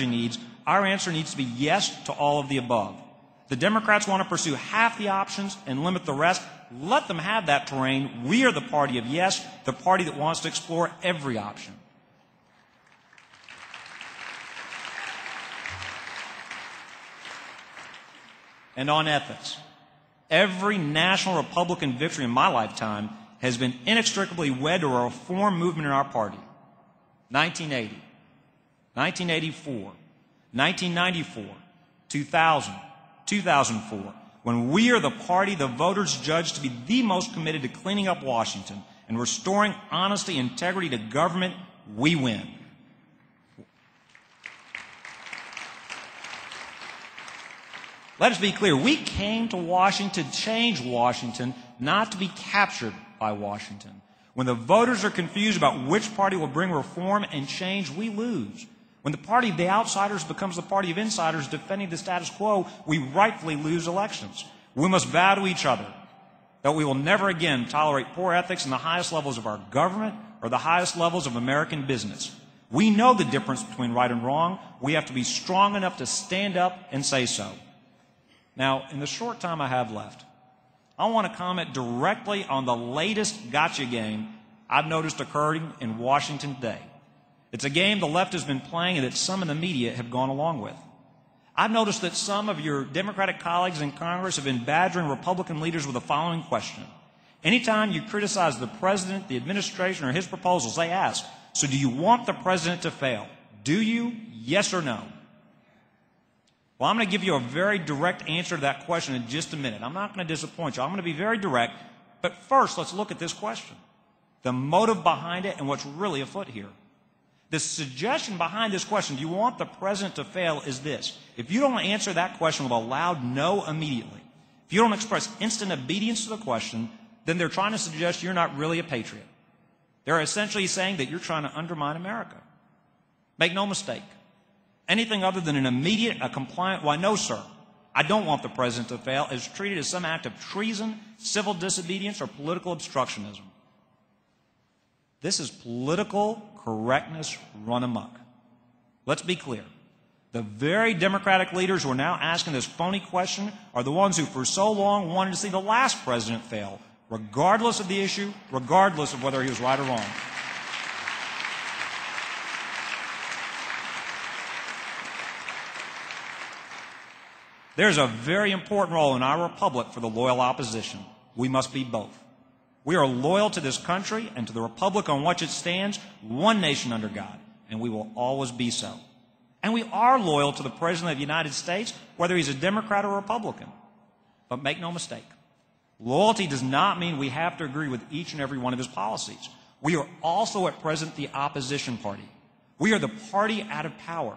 needs, our answer needs to be yes to all of the above. The Democrats want to pursue half the options and limit the rest. Let them have that terrain. We are the party of yes, the party that wants to explore every option. And on ethics, every national Republican victory in my lifetime has been inextricably wed to a reform movement in our party. 1980, 1984, 1994, 2000, 2004, when we are the party the voters judged to be the most committed to cleaning up Washington and restoring honesty and integrity to government, we win. Let us be clear, we came to Washington to change Washington, not to be captured by Washington. When the voters are confused about which party will bring reform and change, we lose. When the party of the outsiders becomes the party of insiders defending the status quo, we rightfully lose elections. We must vow to each other that we will never again tolerate poor ethics in the highest levels of our government or the highest levels of American business. We know the difference between right and wrong. We have to be strong enough to stand up and say so. Now, in the short time I have left, I want to comment directly on the latest gotcha game I've noticed occurring in Washington today. It's a game the left has been playing and that some in the media have gone along with. I've noticed that some of your Democratic colleagues in Congress have been badgering Republican leaders with the following question. Anytime you criticize the president, the administration, or his proposals, they ask, so do you want the president to fail? Do you? Yes or no? Well, I'm going to give you a very direct answer to that question in just a minute. I'm not going to disappoint you. I'm going to be very direct. But first, let's look at this question, the motive behind it and what's really afoot here. The suggestion behind this question, do you want the president to fail, is this. If you don't answer that question with a loud no immediately, if you don't express instant obedience to the question, then they're trying to suggest you're not really a patriot. They're essentially saying that you're trying to undermine America. Make no mistake. Anything other than an immediate, a compliant, why no, sir, I don't want the president to fail, is treated as some act of treason, civil disobedience, or political obstructionism. This is political correctness run amok. Let's be clear. The very Democratic leaders who are now asking this phony question are the ones who for so long wanted to see the last president fail, regardless of the issue, regardless of whether he was right or wrong. There's a very important role in our republic for the loyal opposition. We must be both. We are loyal to this country and to the republic on which it stands, one nation under God, and we will always be so. And we are loyal to the President of the United States, whether he's a Democrat or Republican. But make no mistake, loyalty does not mean we have to agree with each and every one of his policies. We are also at present the opposition party. We are the party out of power.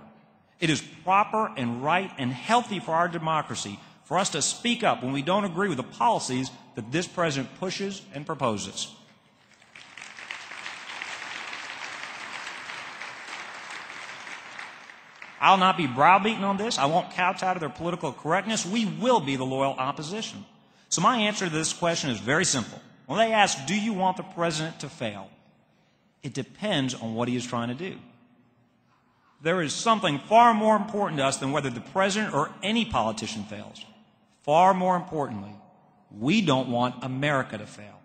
It is proper and right and healthy for our democracy for us to speak up when we don't agree with the policies that this president pushes and proposes. I'll not be browbeaten on this. I won't kowtow to their political correctness. We will be the loyal opposition. So my answer to this question is very simple. When they ask, do you want the president to fail? It depends on what he is trying to do. There is something far more important to us than whether the president or any politician fails. Far more importantly, we don't want America to fail.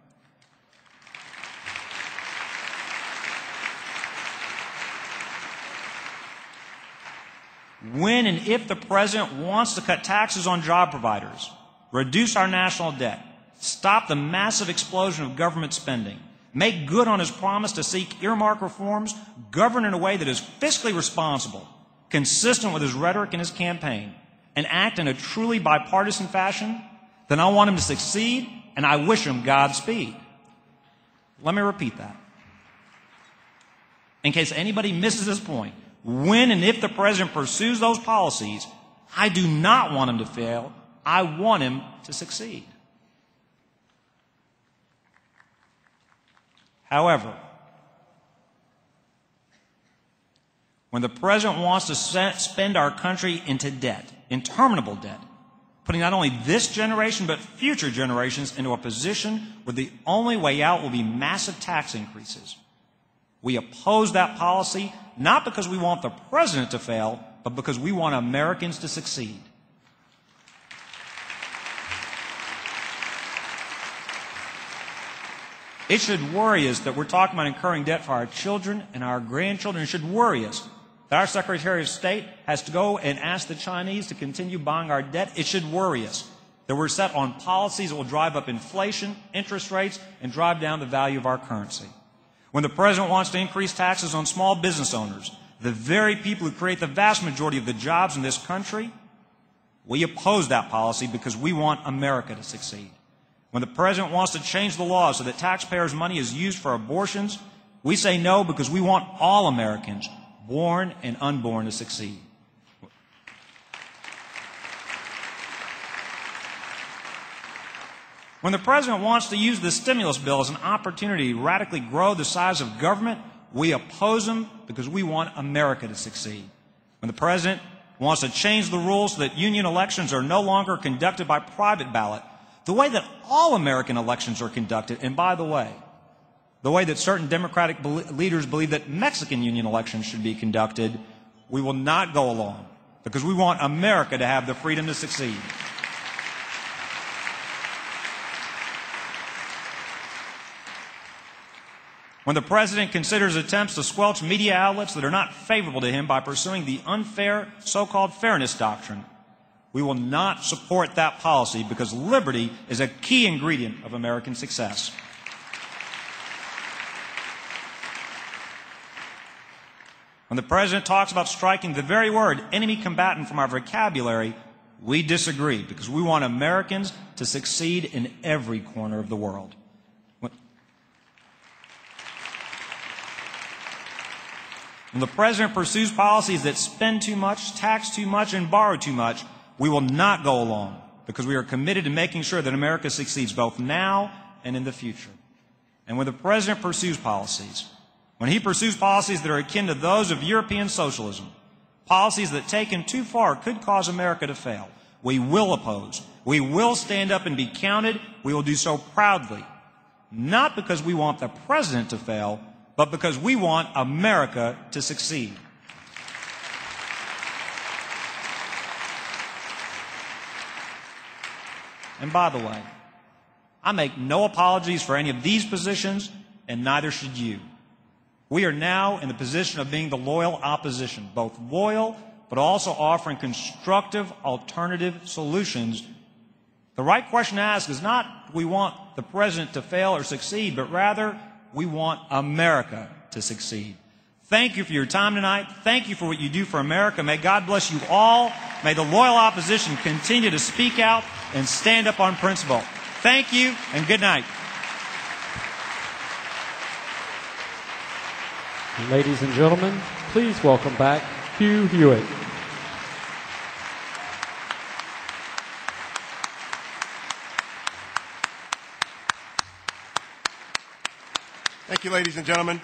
When and if the president wants to cut taxes on job providers, reduce our national debt, stop the massive explosion of government spending, make good on his promise to seek earmark reforms, govern in a way that is fiscally responsible, consistent with his rhetoric in his campaign, and act in a truly bipartisan fashion, then I want him to succeed, and I wish him Godspeed. Let me repeat that. In case anybody misses this point, when and if the president pursues those policies, I do not want him to fail. I want him to succeed. However, when the president wants to spend our country into debt, interminable debt, putting not only this generation but future generations into a position where the only way out will be massive tax increases, we oppose that policy not because we want the president to fail, but because we want Americans to succeed. It should worry us that we're talking about incurring debt for our children and our grandchildren. It should worry us that our Secretary of State has to go and ask the Chinese to continue buying our debt. It should worry us that we're set on policies that will drive up inflation, interest rates, and drive down the value of our currency. When the President wants to increase taxes on small business owners, the very people who create the vast majority of the jobs in this country, we oppose that policy because we want America to succeed. When the President wants to change the law so that taxpayers' money is used for abortions, we say no because we want all Americans, born and unborn, to succeed. When the President wants to use the stimulus bill as an opportunity to radically grow the size of government, we oppose him because we want America to succeed. When the President wants to change the rules so that union elections are no longer conducted by private ballot, the way that all American elections are conducted, and by the way that certain Democratic leaders believe that Mexican union elections should be conducted, we will not go along because we want America to have the freedom to succeed. When the President considers attempts to squelch media outlets that are not favorable to him by pursuing the unfair so-called fairness doctrine, we will not support that policy because liberty is a key ingredient of American success. When the President talks about striking the very word enemy combatant from our vocabulary, we disagree because we want Americans to succeed in every corner of the world. When the President pursues policies that spend too much, tax too much, and borrow too much, we will not go along because we are committed to making sure that America succeeds both now and in the future. And when the President pursues policies, when he pursues policies that are akin to those of European socialism, policies that taken too far could cause America to fail, we will oppose. We will stand up and be counted. We will do so proudly, not because we want the President to fail, but because we want America to succeed. And by the way, I make no apologies for any of these positions, and neither should you. We are now in the position of being the loyal opposition, both loyal but also offering constructive alternative solutions. The right question to ask is not do we want the President to fail or succeed, but rather we want America to succeed. Thank you for your time tonight. Thank you for what you do for America. May God bless you all. May the loyal opposition continue to speak out and stand up on principle. Thank you and good night. Ladies and gentlemen, please welcome back Hugh Hewitt. Thank you, ladies and gentlemen.